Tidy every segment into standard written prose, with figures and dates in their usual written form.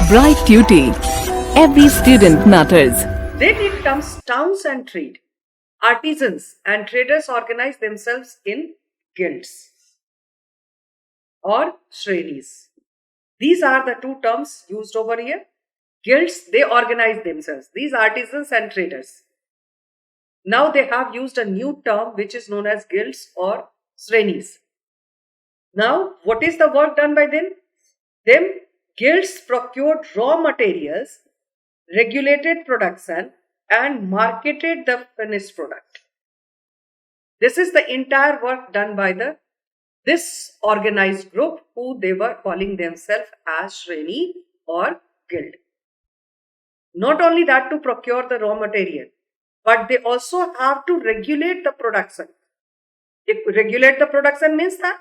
Bright Tuty. Every student matters. Then it comes towns and trade. Artisans and traders organize themselves in guilds or shrenis. These are the two terms used over here. Guilds, they organize themselves. These artisans and traders. Now they have used a new term which is known as guilds or shrenis. Now, what is the work done by them? Guilds procured raw materials, regulated production, and marketed the finished product. This is the entire work done by this organized group who they were calling themselves as Shreni or guild. Not only that, to procure the raw material, but they also have to regulate the production. If regulate the production means that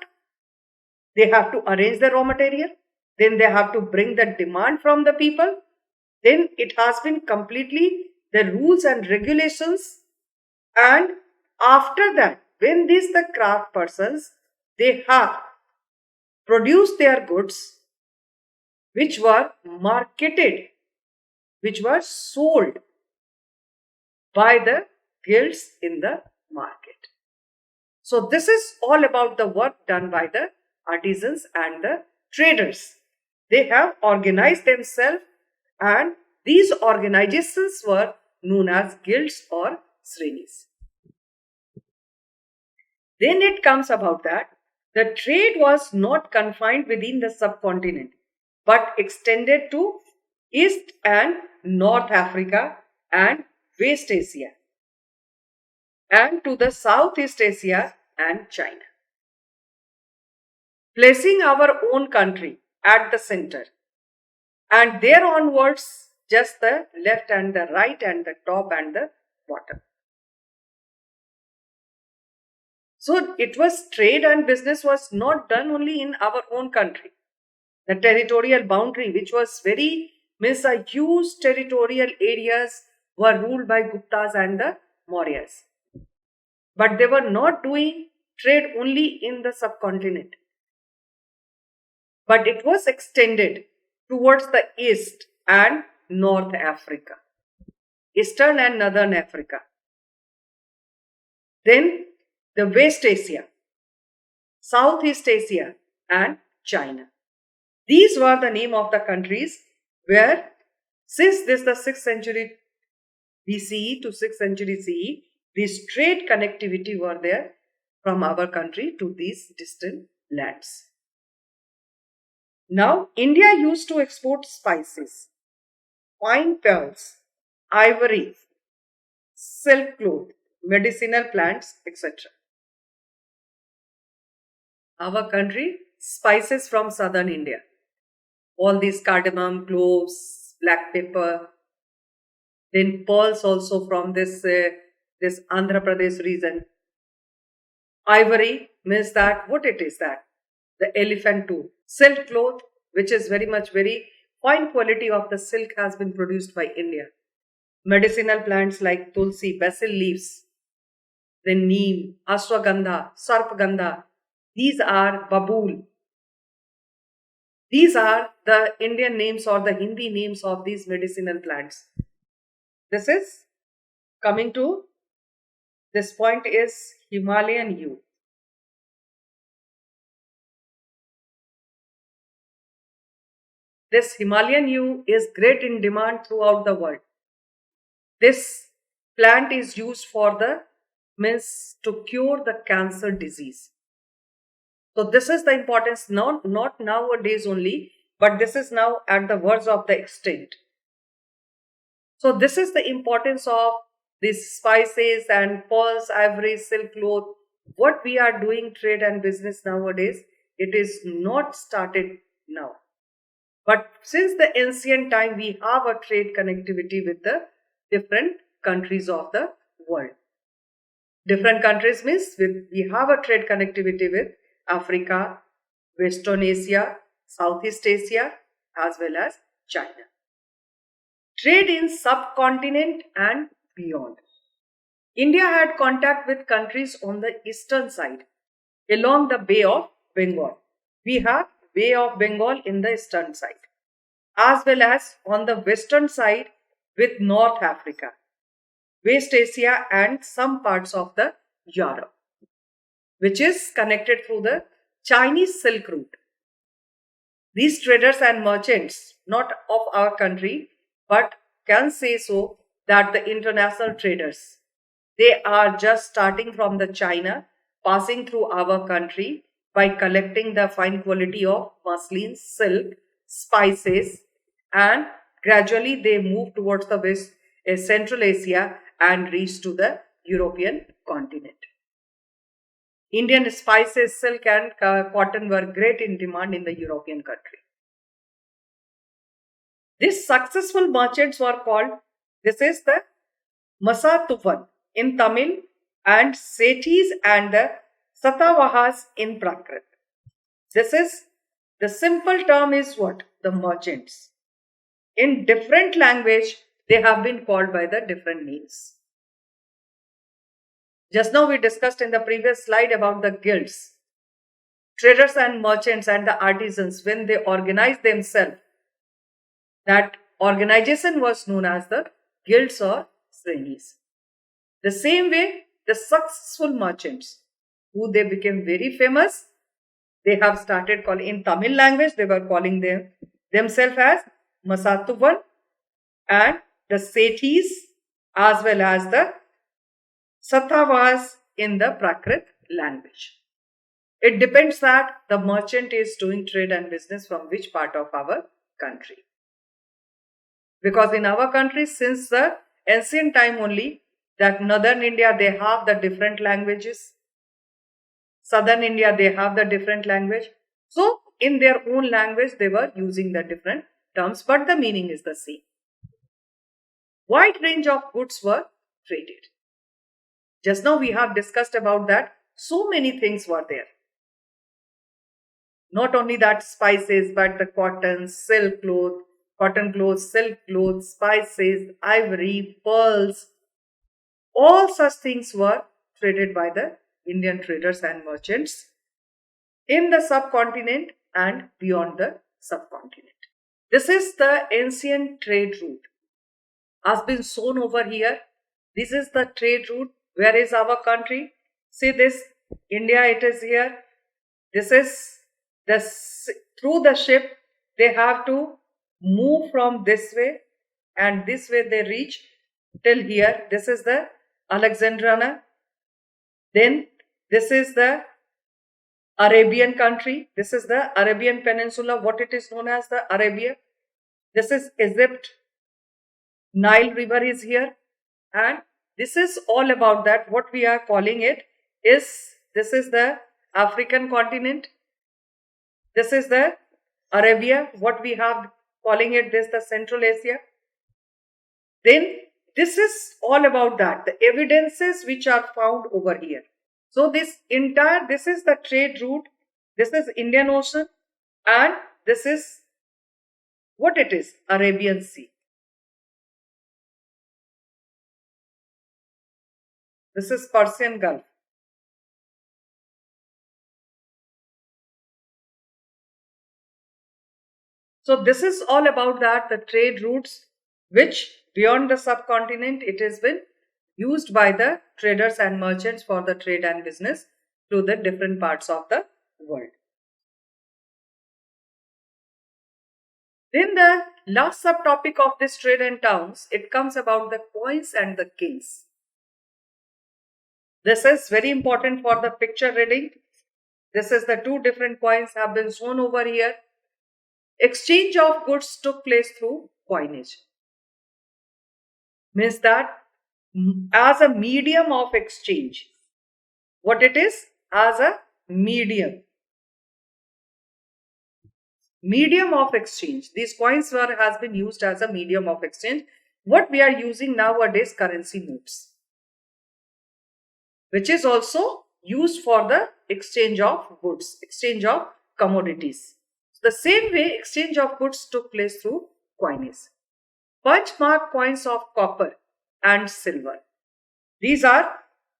they have to arrange the raw material, then they have to bring the demand from the people. Then it has been completely the rules and regulations. And after that, when these the craft persons, they have produced their goods which were marketed, which were sold by the guilds in the market. So this is all about the work done by the artisans and the traders. They have organized themselves, and these organizations were known as guilds or shrenis. Then it comes about that the trade was not confined within the subcontinent, but extended to East and North Africa and West Asia, and to the Southeast Asia and China, placing our own country at the center, and there onwards just the left and the right and the top and the bottom. So it was trade and business was not done only in our own country. The territorial boundary, which was means a huge territorial areas, were ruled by Guptas and the Mauryas. But they were not doing trade only in the subcontinent, but it was extended towards the East and North Africa, Eastern and Northern Africa. Then the West Asia, Southeast Asia and China. These were the name of the countries where, since this the 6th century BCE to 6th century CE, this trade connectivity were there from our country to these distant lands. Now, India used to export spices, fine pearls, ivory, silk cloth, medicinal plants, etc. Our country, spices from southern India. All these cardamom, cloves, black pepper, then pearls also from this Andhra Pradesh region. Ivory means that, what it is that? The elephant tooth. Silk cloth, which is very fine quality of the silk has been produced by India. Medicinal plants like tulsi, basil leaves, then neem, ashwagandha, sarpgandha. These are babool. These are the Indian names or the Hindi names of these medicinal plants. This is coming to, this point is Himalayan yew. This Himalayan yew is great in demand throughout the world. This plant is used for to cure the cancer disease. So this is the importance, not nowadays only, but this is now at the verge of the extent. So this is the importance of these spices and pearls, ivory, silk cloth. What we are doing trade and business nowadays, it is not started now. But since the ancient time, we have a trade connectivity with the different countries of the world. Different countries means we have a trade connectivity with Africa, Western Asia, Southeast Asia, as well as China. Trade in subcontinent and beyond. India had contact with countries on the eastern side along the Bay of Bengal. We have Bay of Bengal in the eastern side. as well as on the western side with North Africa, West Asia, and some parts of the Europe, which is connected through the Chinese Silk Route. These traders and merchants, not of our country, but can say so that the international traders, they are just starting from the China, passing through our country by collecting the fine quality of muslin, silk, spices, and gradually they move towards the west, Central Asia, and reach to the European continent. Indian spices, silk, and cotton were great in demand in the European country. These successful merchants were called, this is the Masatuvan in Tamil, and Sethis and the Satavahas in Prakrit. This is, the simple term is what? The merchants. In different language, they have been called by the different names. Just now we discussed in the previous slide about the guilds. Traders and merchants and the artisans, when they organized themselves, that organization was known as the guilds or srenis. The same way, the successful merchants, who they became very famous, they have started calling, in Tamil language, they were calling themselves as Masatuvan, and the Sethis as well as the Satavas in the Prakrit language. It depends that the merchant is doing trade and business from which part of our country. Because in our country, since the ancient time only, that northern India, they have the different languages. Southern India, they have the different language. So, in their own language, they were using the different terms, but the meaning is the same. Wide range of goods were traded. Just now we have discussed about that. So many things were there. Not only that spices, but the cotton, silk cloth, cotton clothes, silk clothes, spices, ivory, pearls. All such things were traded by the Indian traders and merchants in the subcontinent and beyond the subcontinent. This is the ancient trade route. Has been shown over here. This is the trade route. Where is our country? See this, India, it is here. This is through the ship, they have to move from this way, and this way they reach till here. This is the Alexandrina. Then this is the Arabian country. This is the Arabian Peninsula, what it is known as the Arabia. This is Egypt. Nile River is here, and this is all about that. What we are calling it is, this is the African continent. This is the Arabia. What we have calling it, this the Central Asia. Then this is all about that. The evidences which are found over here. So this entire, this is the trade route. This is Indian Ocean, and this is what it is, Arabian Sea. This is Persian Gulf. So this is all about that, the trade routes which beyond the subcontinent it has been used by the traders and merchants for the trade and business to the different parts of the world. Then the last subtopic of this trade and towns, it comes about the coins and the kings. This is very important for the picture reading. This is the two different coins have been shown over here. Exchange of goods took place through coinage. Means that as a medium of exchange. What it is? As a medium. Medium of exchange. These coins has been used as a medium of exchange. What we are using nowadays, currency notes, which is also used for the exchange of goods, exchange of commodities. So the same way exchange of goods took place through coinage. Punch mark coins of copper and silver. These are,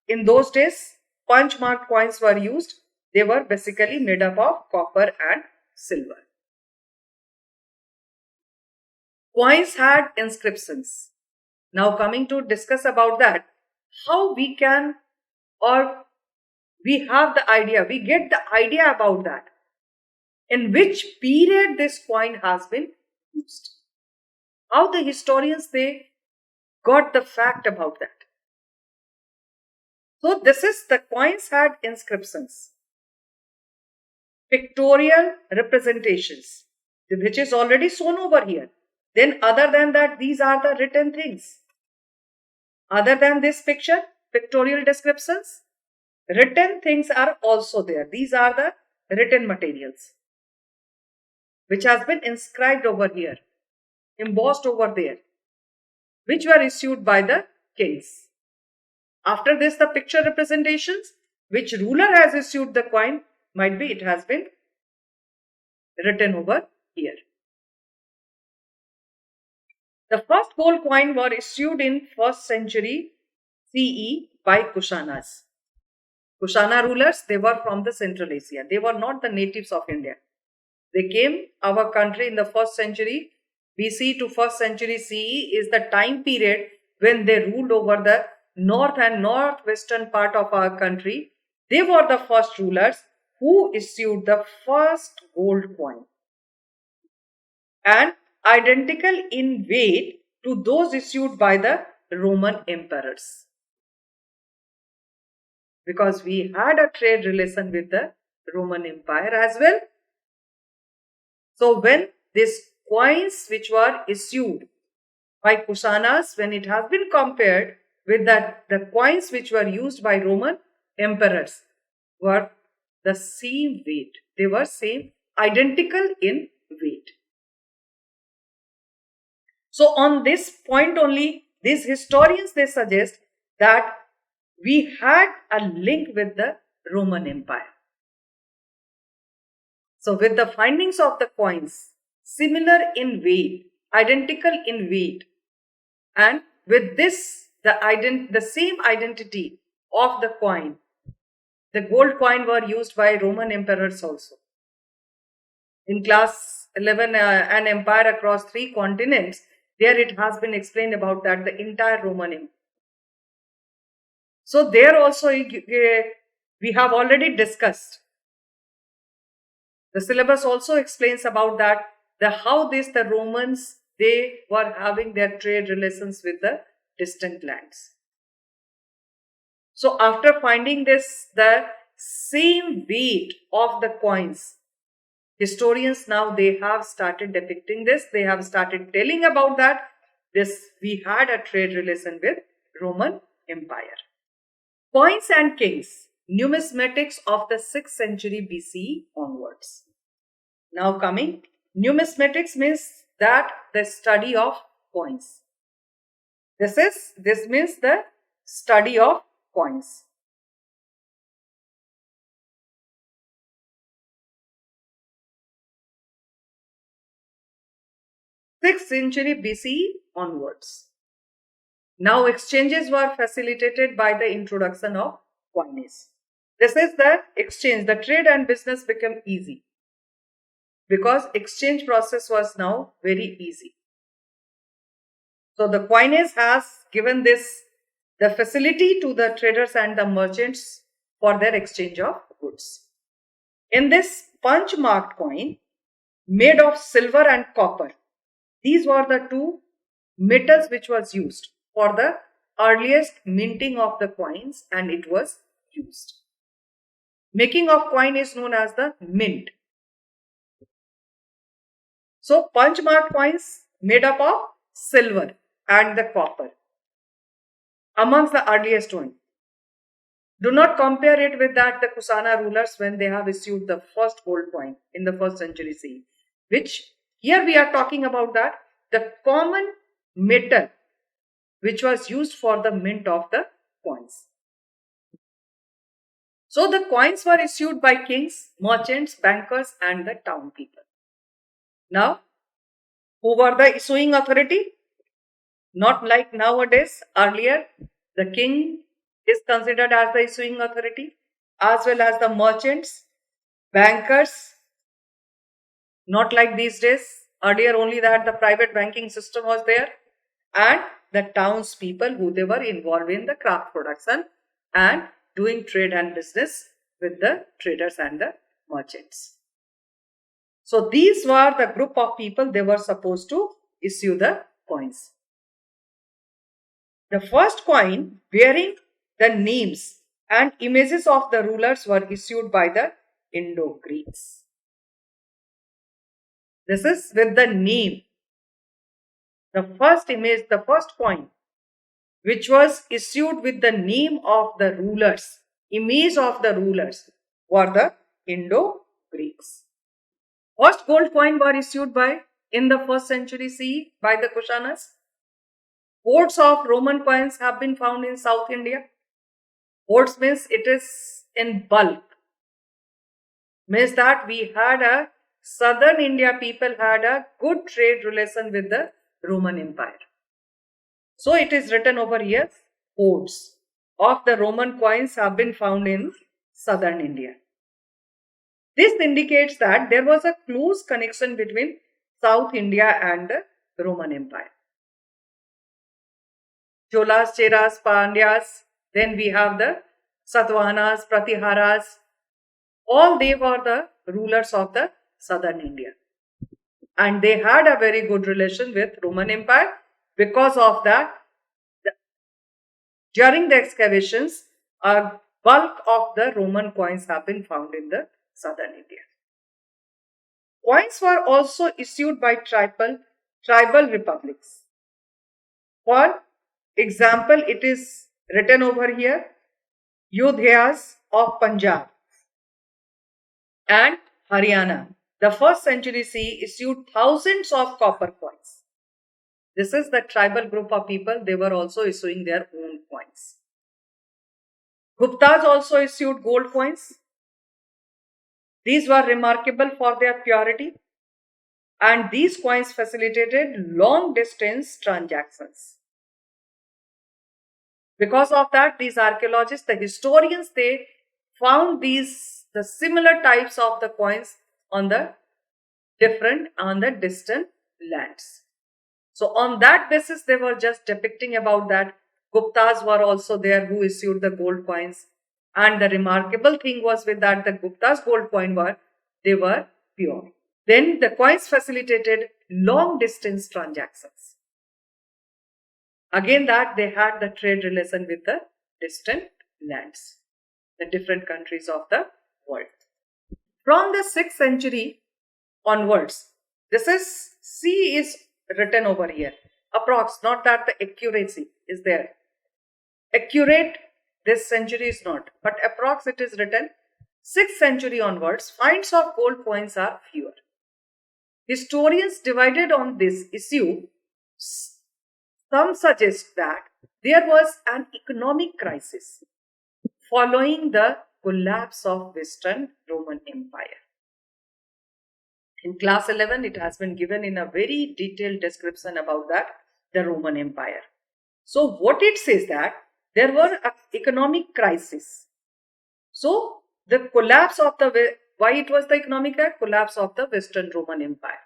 in those days, punch mark coins were used. They were basically made up of copper and silver. Coins had inscriptions. Now coming to discuss about that, how we can, or we have the idea, we get the idea about that, in which period this coin has been used. How the historians, they got the fact about that. So this is, the coins had inscriptions, pictorial representations, which is already shown over here. Then other than that, these are the written things. Other than this picture, pictorial descriptions, written things are also there. These are the written materials which has been inscribed over here, embossed over there, which were issued by the kings. After this, the picture representations, which ruler has issued the coin, might be it has been written over here. The first gold coin were issued in 1st century CE by Kushanas. Kushana rulers, they were from the Central Asia. They were not the natives of India. They came our country in the 1st century BC to 1st century CE is the time period when they ruled over the north and northwestern part of our country. They were the first rulers who issued the first gold coin, and identical in weight to those issued by the Roman emperors. Because we had a trade relation with the Roman Empire as well. So when these coins which were issued by Kushanas, when it has been compared with the coins which were used by Roman emperors, were the same weight. They were same, identical in weight. So on this point only, these historians, they suggest that we had a link with the Roman Empire. So with the findings of the coins, similar in weight, identical in weight, and with this, the same identity of the coin, the gold coin were used by Roman emperors also. In class 11, an empire across 3 continents, there it has been explained about that, the entire Roman Empire. So there also we have already discussed. The syllabus also explains about that, how the Romans, they were having their trade relations with the distant lands. So after finding this, the same weight of the coins, historians now, they have started depicting this. They have started telling about that. We had a trade relation with Roman Empire. Coins and kings, numismatics of the 6th century BC onwards. Now coming, numismatics means that the study of coins. This means the study of coins. 6th century BC onwards. Now exchanges were facilitated by the introduction of coinage. This is the exchange. The trade and business became easy because exchange process was now very easy. So the coinage has given the facility to the traders and the merchants for their exchange of goods. In this punch marked coin made of silver and copper, these were the 2 metals which was used for the earliest minting of the coins, and it was used. Making of coin is known as the mint. So punch marked coins made up of silver and the copper, amongst the earliest one. Do not compare it with that the Kusana rulers when they have issued the first gold coin in the 1st century CE, which here we are talking about that the common metal which was used for the mint of the coins. So the coins were issued by kings, merchants, bankers and the town people. Now, who were the issuing authority? Not like nowadays. Earlier, the king is considered as the issuing authority, as well as the merchants, bankers. Not like these days. Earlier only that the private banking system was there, and the townspeople who they were involved in the craft production and doing trade and business with the traders and the merchants. So these were the group of people they were supposed to issue the coins. The first coin bearing the names and images of the rulers were issued by the Indo-Greeks. This is with the name. The first image, the first coin, which was issued with the name of the rulers, image of the rulers, were the Indo-Greeks. First gold coin were issued by in the 1st century CE by the Kushanas. Hoards of Roman coins have been found in South India. Hoards means it is in bulk. Means that we had a southern India people had a good trade relation with the Roman Empire. So it is written over here, hoards of the Roman coins have been found in southern India. This indicates that there was a close connection between South India and the Roman Empire. Cholas, Cheras, Pandyas, then we have the Satavahanas, Pratiharas. All they were the rulers of the southern India. And they had a very good relation with Roman Empire. Because of that, during the excavations, a bulk of the Roman coins have been found in the southern India. Coins were also issued by tribal republics. For example, it is written over here, Yodhyas of Punjab and Haryana. The 1st century CE issued thousands of copper coins. This is the tribal group of people, they were also issuing their own coins. Guptas also issued gold coins. These were remarkable for their purity, and these coins facilitated long distance transactions. Because of that, these archaeologists, the historians, they found the similar types of the coins on the distant lands. So on that basis, they were just depicting about that. Guptas were also there who issued the gold coins. And the remarkable thing was with that the Gupta's gold coin they were pure. Then the coins facilitated long distance transactions. Again that they had the trade relation with the distant lands, the different countries of the world. From the 6th century onwards, this is C is written over here. Approx, not that the accuracy is there. Accurate this century is not, but approx it is written 6th century onwards, finds of gold coins are fewer. Historians divided on this issue. Some suggest that there was an economic crisis following the collapse of Western Roman Empire. In class 11, it has been given in a very detailed description about that, the Roman Empire. So what it says that there were an economic crisis. So the collapse of why it was the economic collapse of the Western Roman Empire.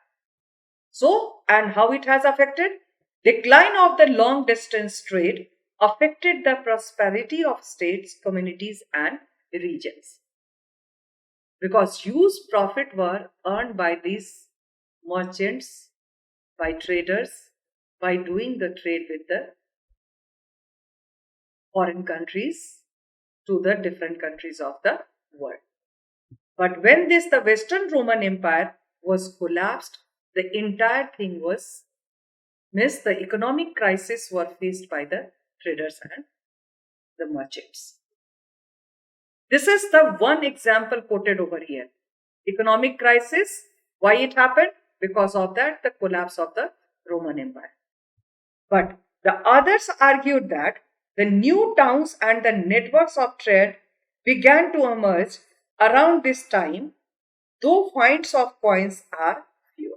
So, and how it has affected? Decline of the long distance trade affected the prosperity of states, communities and regions. Because huge profit were earned by these merchants, by traders, by doing the trade with the foreign countries to the different countries of the world. But when the Western Roman Empire was collapsed, the entire thing was missed. The economic crisis were faced by the traders and the merchants. This is the one example quoted over here. Economic crisis. Why it happened? Because of that, the collapse of the Roman Empire. But the others argued that the new towns and the networks of trade began to emerge around this time, though finds of coins are fewer.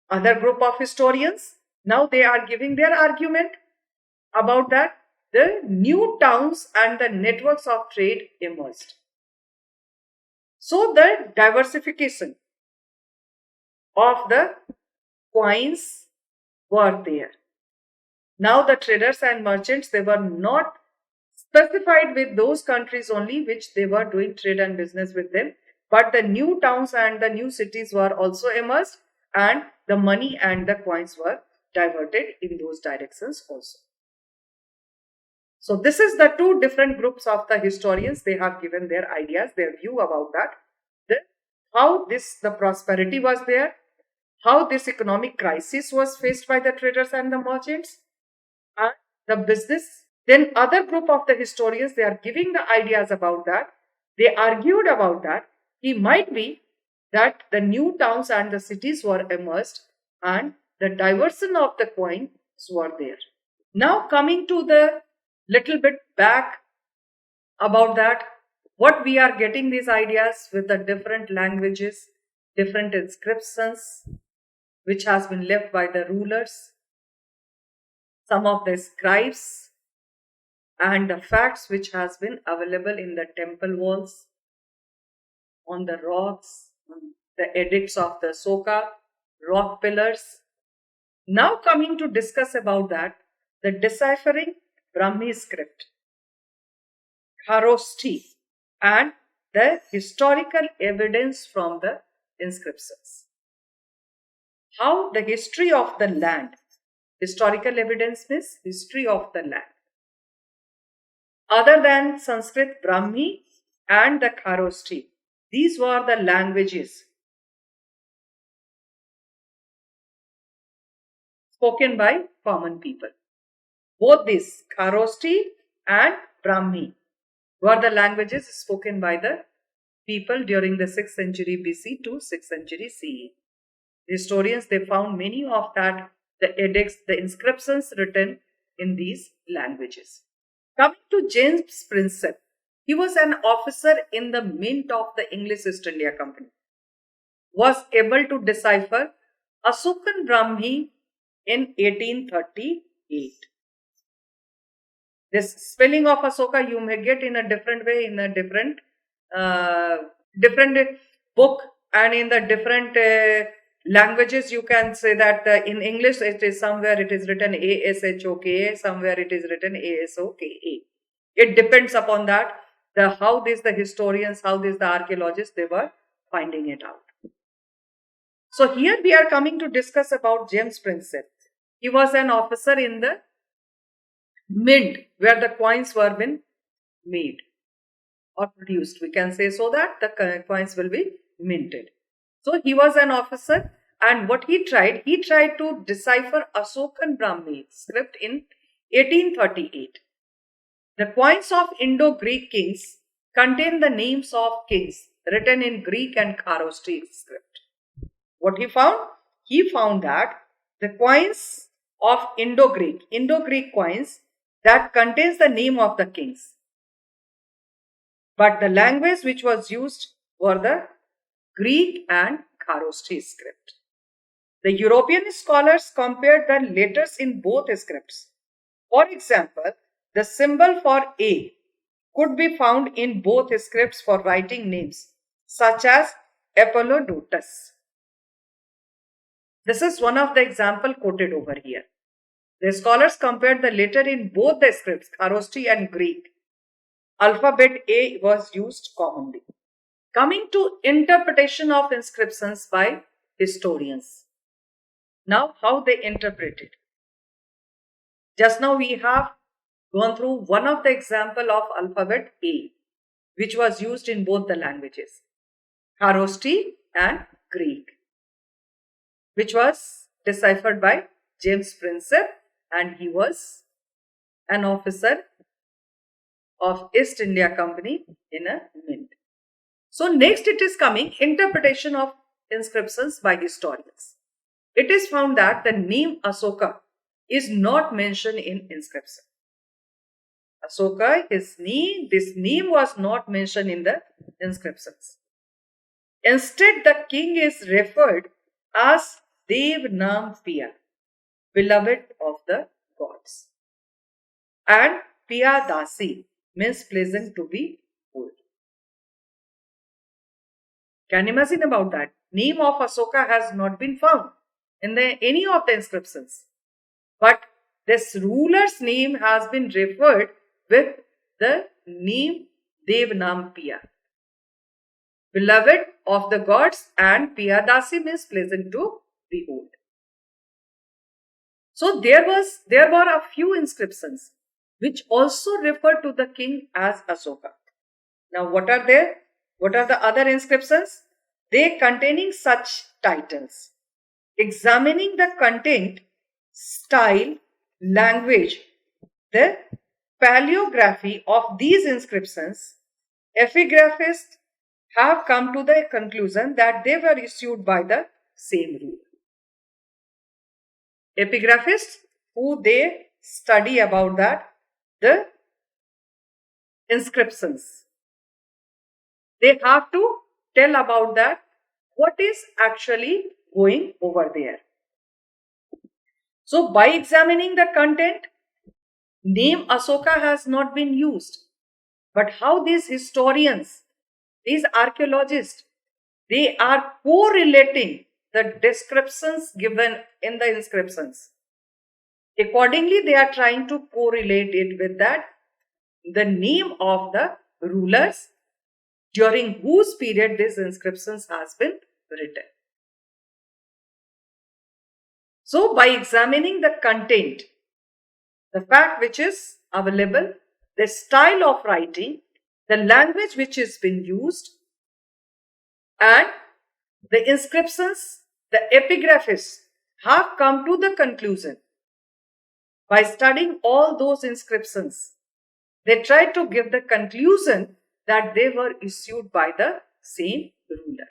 Other group of historians, now they are giving their argument about that the new towns and the networks of trade emerged. So the diversification, of the coins were there. Now the traders and merchants, they were not specified with those countries only which they were doing trade and business with them, but the new towns and the new cities were also immersed, and the money and the coins were diverted in those directions also. So this is the two different groups of the historians. They have given their ideas, their view about that, how the prosperity was there, how this economic crisis was faced by the traders and the merchants, and the business. Then other group of the historians, they are giving the ideas about that. They argued about that. It might be that the new towns and the cities were immersed and the diversion of the coins were there. Now coming to the little bit back about that, what we are getting these ideas with the different languages, different inscriptions which has been left by the rulers, some of the scribes, and the facts which has been available in the temple walls, on the rocks, on the edicts of the Asoka, rock pillars. Now coming to discuss about that, the deciphering Brahmi script, Kharoshthi, and the historical evidence from the inscriptions. How the history of the land, historical evidence means history of the land. Other than Sanskrit, Brahmi and the Kharoshthi, these were the languages spoken by common people. Both these, Kharoshthi and Brahmi, were the languages spoken by the people during the 6th century BC to 6th century CE. The historians, they found many of that, the edicts, the inscriptions written in these languages. Coming to James Prinsep, he was an officer in the mint of the English East India Company, was able to decipher Asokan Brahmi in 1838. This spelling of Asoka you may get in a different way, in a different book, and in the different languages. You can say that in English it is somewhere it is written Ashoka, somewhere it is written Asoka. It depends upon that, how the historians, how the archaeologists, they were finding it out. So here we are coming to discuss about James Prinsep. He was an officer in the mint where the coins were been made or produced. We can say so that the coins will be minted. So he was an officer, and what he tried to decipher Asokan Brahmi script in 1838. The coins of Indo-Greek kings contain the names of kings written in Greek and Kharoshthi script. What he found? He found that the coins of Indo-Greek coins, that contains the name of the kings, but the language which was used were the Greek and Kharoshthi script. The European scholars compared the letters in both scripts. For example, the symbol for A could be found in both scripts for writing names such as Apollodotus. This is one of the example quoted over here. The scholars compared the letter in both the scripts, Kharoshthi and Greek. Alphabet A was used commonly. Coming to interpretation of inscriptions by historians. Now, how they interpreted. Just now we have gone through one of the example of alphabet A, which was used in both the languages, Kharoshthi and Greek, which was deciphered by James Prinsep, and he was an officer of East India Company in a mint. So next it is coming interpretation of inscriptions by historians. It is found that the name Asoka is not mentioned in inscription. Asoka, this name was not mentioned in the inscriptions. Instead, the king is referred as Dev Nam Piya, beloved of the gods, and Piya Dasi means pleasant to be old. Can you imagine about that? Name of Asoka has not been found in any of the inscriptions. But this ruler's name has been referred with the name Devnam Piya. Beloved of the gods, and Piyadasi means pleasant to behold. So there were a few inscriptions which also refer to the king as Asoka. Now what are there? What are the other inscriptions? They containing such titles. Examining the content, style, language, the paleography of these inscriptions, epigraphists have come to the conclusion that they were issued by the same ruler. Epigraphists, who they study about that, the inscriptions, they have to tell about that, what is actually going over there. So by examining the content, name Asoka has not been used. But how these historians, these archaeologists, they are correlating the descriptions given in the inscriptions. Accordingly, they are trying to correlate it with that, the name of the rulers during whose period these inscriptions has been written. So by examining the content, the fact which is available, the style of writing, the language which has been used, and the inscriptions, the epigraphists have come to the conclusion. By studying all those inscriptions, they try to give the conclusion that they were issued by the same ruler.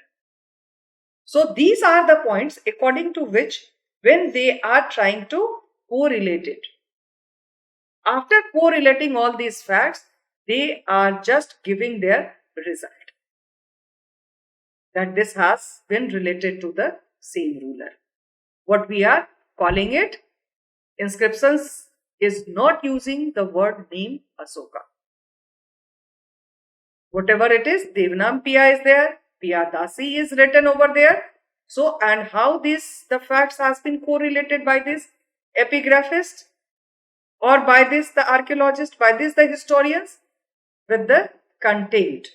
So these are the points according to which, when they are trying to correlate it. After correlating all these facts, they are just giving their result, that this has been related to the same ruler. What we are calling it, inscriptions is not using the word name Asoka. Whatever it is, Devnam Piya is there, Piyadasi is written over there. So, and how the facts has been correlated by this epigraphist, or by this the archaeologist, by this the historians, with the content,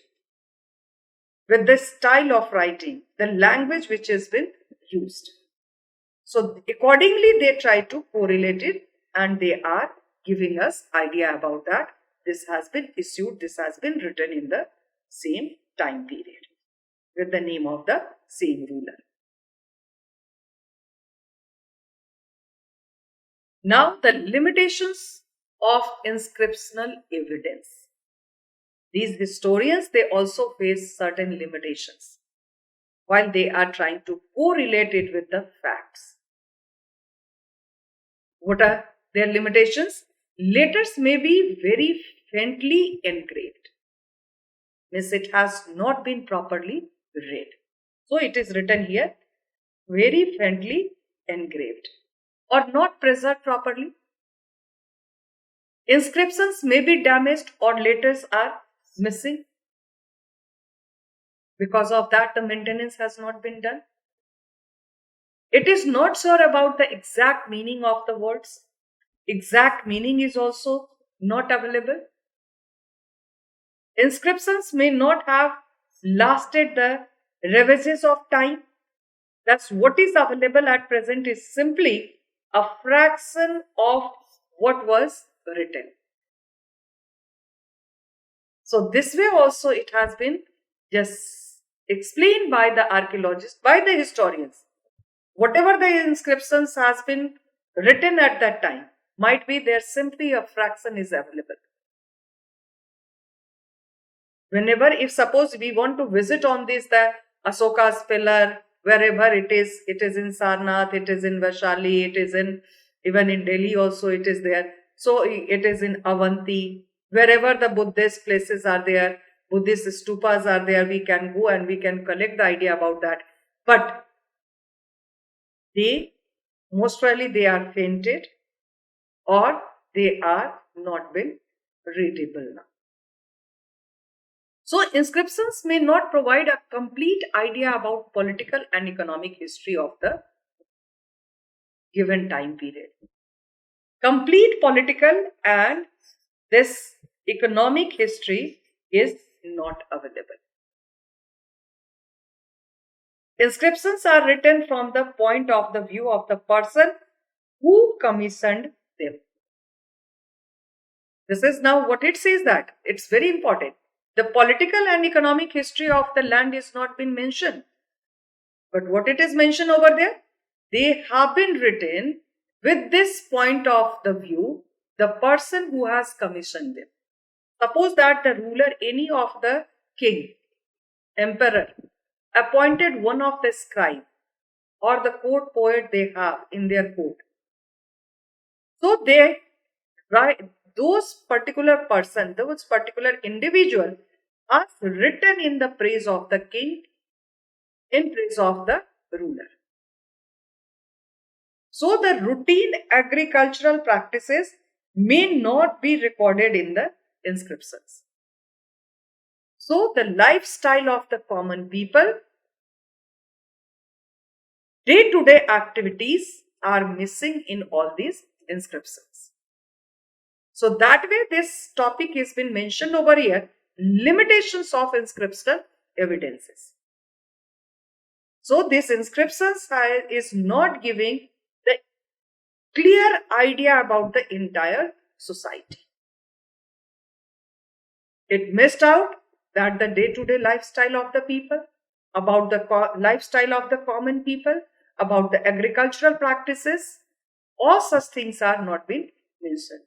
with the style of writing, the language which has been used. So accordingly they try to correlate it, and they are giving us idea about that. This has been issued, this has been written in the same time period with the name of the same ruler. Now the limitations of inscriptional evidence. These historians, they also face certain limitations while they are trying to correlate it with the facts. What are their limitations? Letters may be very faintly engraved. Means it has not been properly read. So it is written here, very faintly engraved, or not preserved properly. Inscriptions may be damaged, or letters are missing. Because of that, the maintenance has not been done. It is not sure about the exact meaning of the words. Exact meaning is also not available. Inscriptions may not have lasted the ravages of time. Thus, what is available at present is simply a fraction of what was written. So this way also it has been just explained by the archaeologists, by the historians. Whatever the inscriptions has been written at that time, might be there simply a fraction is available. Whenever, if suppose we want to visit on this, the Asoka's pillar, wherever it is in Sarnath, it is in Vaishali, it is in, even in Delhi also it is there. So it is in Avanti, wherever the Buddhist places are there, Buddhist stupas are there, we can go and we can collect the idea about that. But they, most probably they are fainted, or they are not been readable now. So inscriptions may not provide a complete idea about political and economic history of the given time period. Complete political and this economic history is not available. Inscriptions are written from the point of the view of the person who commissioned them. This is now what it says, that it's very important. The political and economic history of the land is not been mentioned. But what it is mentioned over there? They have been written with this point of the view, the person who has commissioned them. Suppose that the ruler, any of the king, emperor, appointed one of the scribe or the court poet they have in their court. So they write, those particular person, those particular individual are written in the praise of the king, in praise of the ruler. So the routine agricultural practices may not be recorded in the inscriptions. So the lifestyle of the common people, day-to-day activities are missing in all these inscriptions. So that way this topic has been mentioned over here, limitations of inscriptional evidences. So this inscriptions is not giving the clear idea about the entire society. It missed out that the day-to-day lifestyle of the people, about the lifestyle of the common people, about the agricultural practices, all such things are not being mentioned.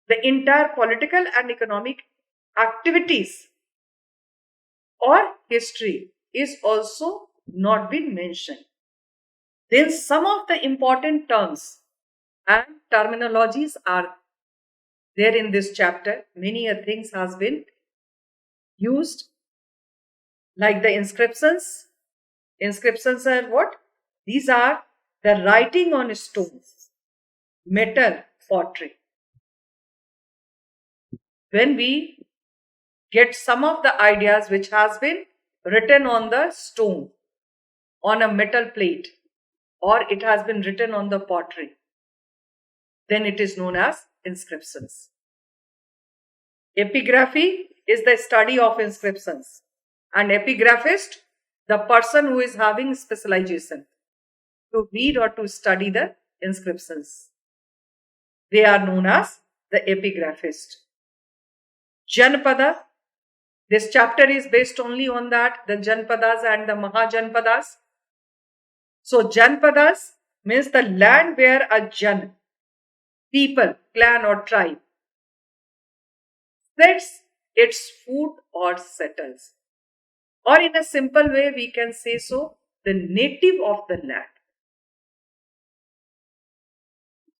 The entire political and economic activities or history is also not been mentioned. Then some of the important terms and terminologies are there in this chapter. Many things has been used, like the inscriptions. Inscriptions are what? These are the writing on stones, metal, pottery. When we get some of the ideas which has been written on the stone, on a metal plate, or it has been written on the pottery, then it is known as inscriptions. Epigraphy is the study of inscriptions, and epigraphist, the person who is having specialization to read or to study the inscriptions. They are known as the epigraphist. Janpada, this chapter is based only on that, the Janpadas and the Mahajanpadas. So Janpadas means the land where a Jan, people, clan or tribe, sets its food or settles. Or in a simple way we can say so, the native of the land.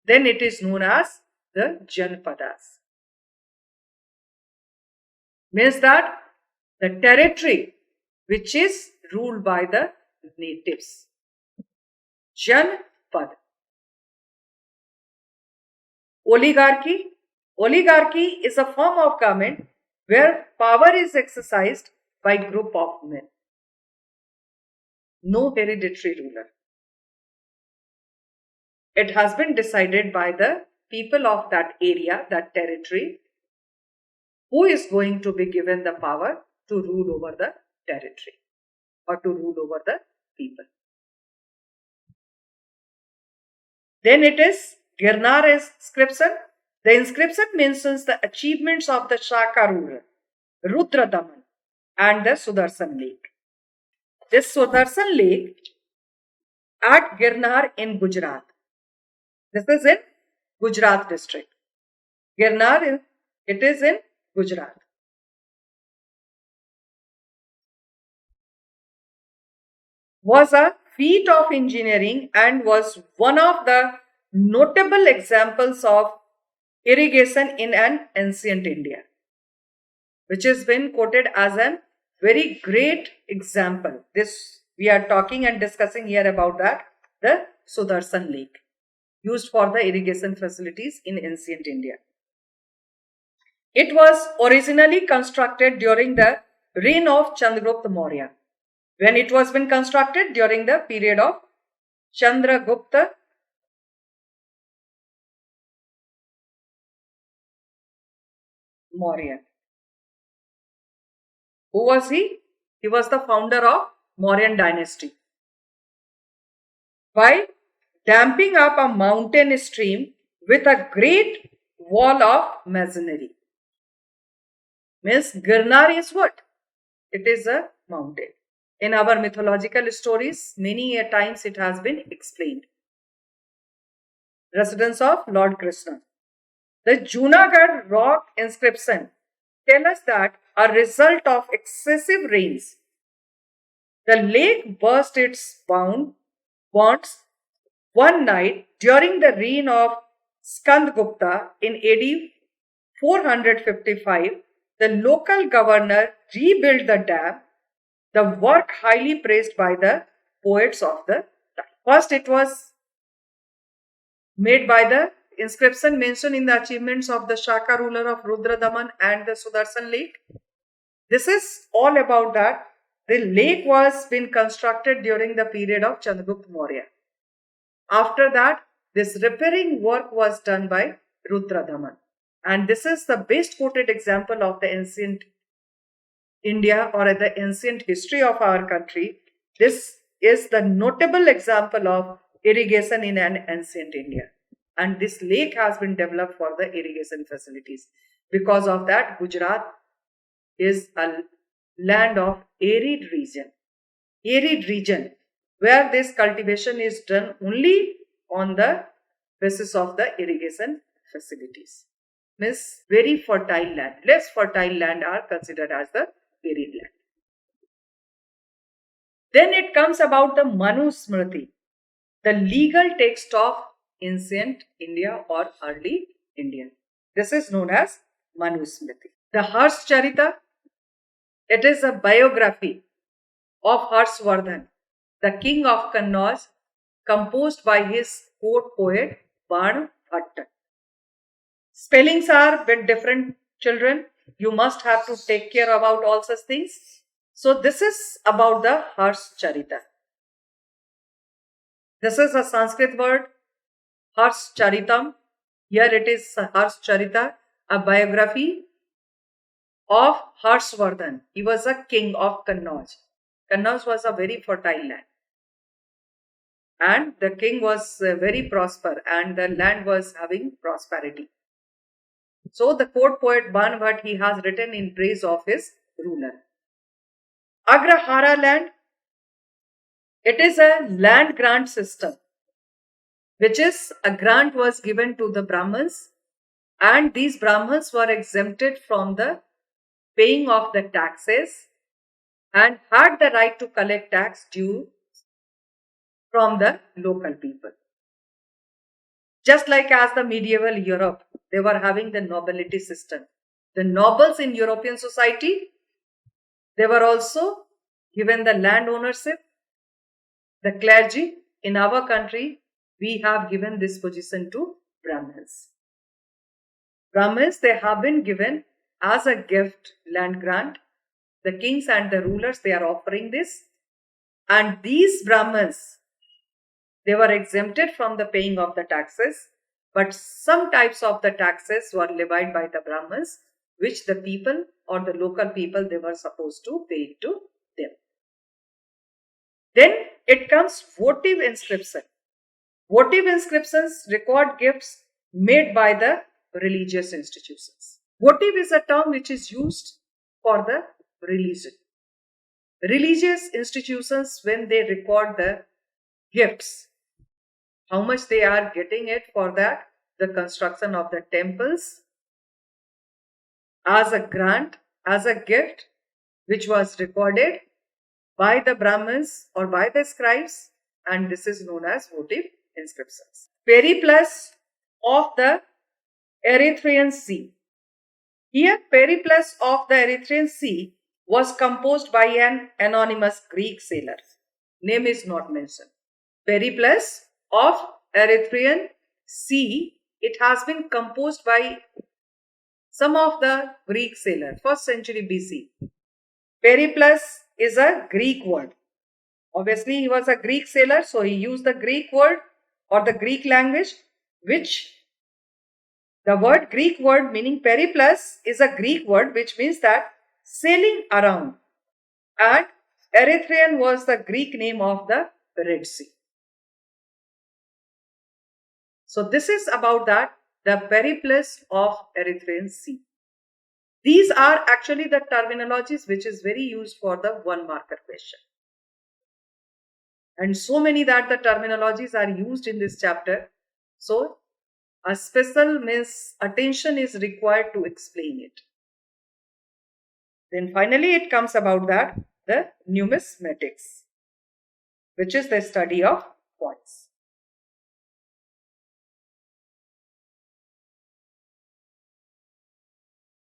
Then it is known as the Janpadas. Means that the territory which is ruled by the natives. Janpad. Oligarchy. Oligarchy is a form of government where power is exercised by group of men. No hereditary ruler. It has been decided by the people of that area, that territory, who is going to be given the power to rule over the territory or to rule over the people. Then it is Girnar inscription. The inscription mentions the achievements of the Shaka ruler, Rudra Daman, and the Sudarshan Lake. This Sudarshan Lake at Girnar in Gujarat. This is in Gujarat district. Girnar, it is in Gujarat. Was a feat of engineering and was one of the notable examples of irrigation in an ancient India, which has been quoted as a very great example. This we are talking and discussing here about that, the Sudarshan Lake, used for the irrigation facilities in ancient India. It was originally constructed during the reign of Chandragupta Maurya, when it was been constructed during the period of Chandragupta Maurya. Who was he? He was the founder of Mauryan dynasty. By damping up a mountain stream with a great wall of masonry. Means Girnar is what? It is a mountain. In our mythological stories, many a times it has been explained. Residence of Lord Krishna. The Junagadh rock inscription tell us that a result of excessive rains, the lake burst its bonds one night during the reign of Skandgupta in AD 455. The local governor rebuilt the dam, the work highly praised by the poets of the time. First, it was made by the inscription mentioned in the achievements of the Shaka ruler of Rudradaman and the Sudarshan lake. This is all about that. The lake was been constructed during the period of Chandragupta Maurya. After that, this repairing work was done by Rudradaman. And this is the best quoted example of the ancient India or the ancient history of our country. This is the notable example of irrigation in an ancient India. And this lake has been developed for the irrigation facilities. Because of that, Gujarat is a land of arid region where this cultivation is done only on the basis of the irrigation facilities. Means very fertile land. Less fertile land are considered as the arid land. Then it comes about the Manu Smriti, the legal text of ancient India or early Indian. This is known as Manu Smriti. The Harsh Charita, it is a biography of Harshvardhan, the king of Kannauj, composed by his court poet Ban Bhatt. Spellings are a bit different, children. You must have to take care about all such things. So this is about the Harsh Charita. This is a Sanskrit word, Harsh Charitam. Here it is Harsh Charita, a biography of Harshvardhan. He was a king of Kannauj. Kannauj was a very fertile land. And the king was very prosper and the land was having prosperity. So the court poet Ban Bhatt, he has written in praise of his ruler. Agrahara land, it is a land grant system, which is a grant was given to the Brahmins, and these Brahmins were exempted from the paying of the taxes and had the right to collect tax due from the local people. Just like as the medieval Europe, they were having the nobility system. The nobles in European society, they were also given the land ownership. The clergy in our country, we have given this position to Brahmins. Brahmins, they have been given as a gift land grant. The kings and the rulers, they are offering this. And these Brahmins, they were exempted from the paying of the taxes, but some types of the taxes were levied by the Brahmins, which the people or the local people, they were supposed to pay to them. Then it comes votive inscription. Votive inscriptions record gifts made by the religious institutions. Votive is a term which is used for the religion. Religious institutions, when they record the gifts, how much they are getting it for that, the construction of the temples as a grant, as a gift, which was recorded by the Brahmins or by the scribes, and this is known as votive inscriptions. Periplus of the Erythraean Sea. Here, Periplus of the Erythraean Sea was composed by an anonymous Greek sailor. Name is not mentioned. Periplus of Erythraean Sea, it has been composed by some of the Greek sailors, 1st century BC. Periplus is a Greek word. Obviously, he was a Greek sailor, so he used the Greek word or the Greek language, which the word Greek word meaning periplus is a Greek word which means that sailing around. And Erythraean was the Greek name of the Red Sea. So this is about that, the periplus of Erythraean Sea. These are actually the terminologies which is very used for the one marker question. And so many that the terminologies are used in this chapter. So a special attention is required to explain it. Then finally it comes about that the numismatics, which is the study of coins.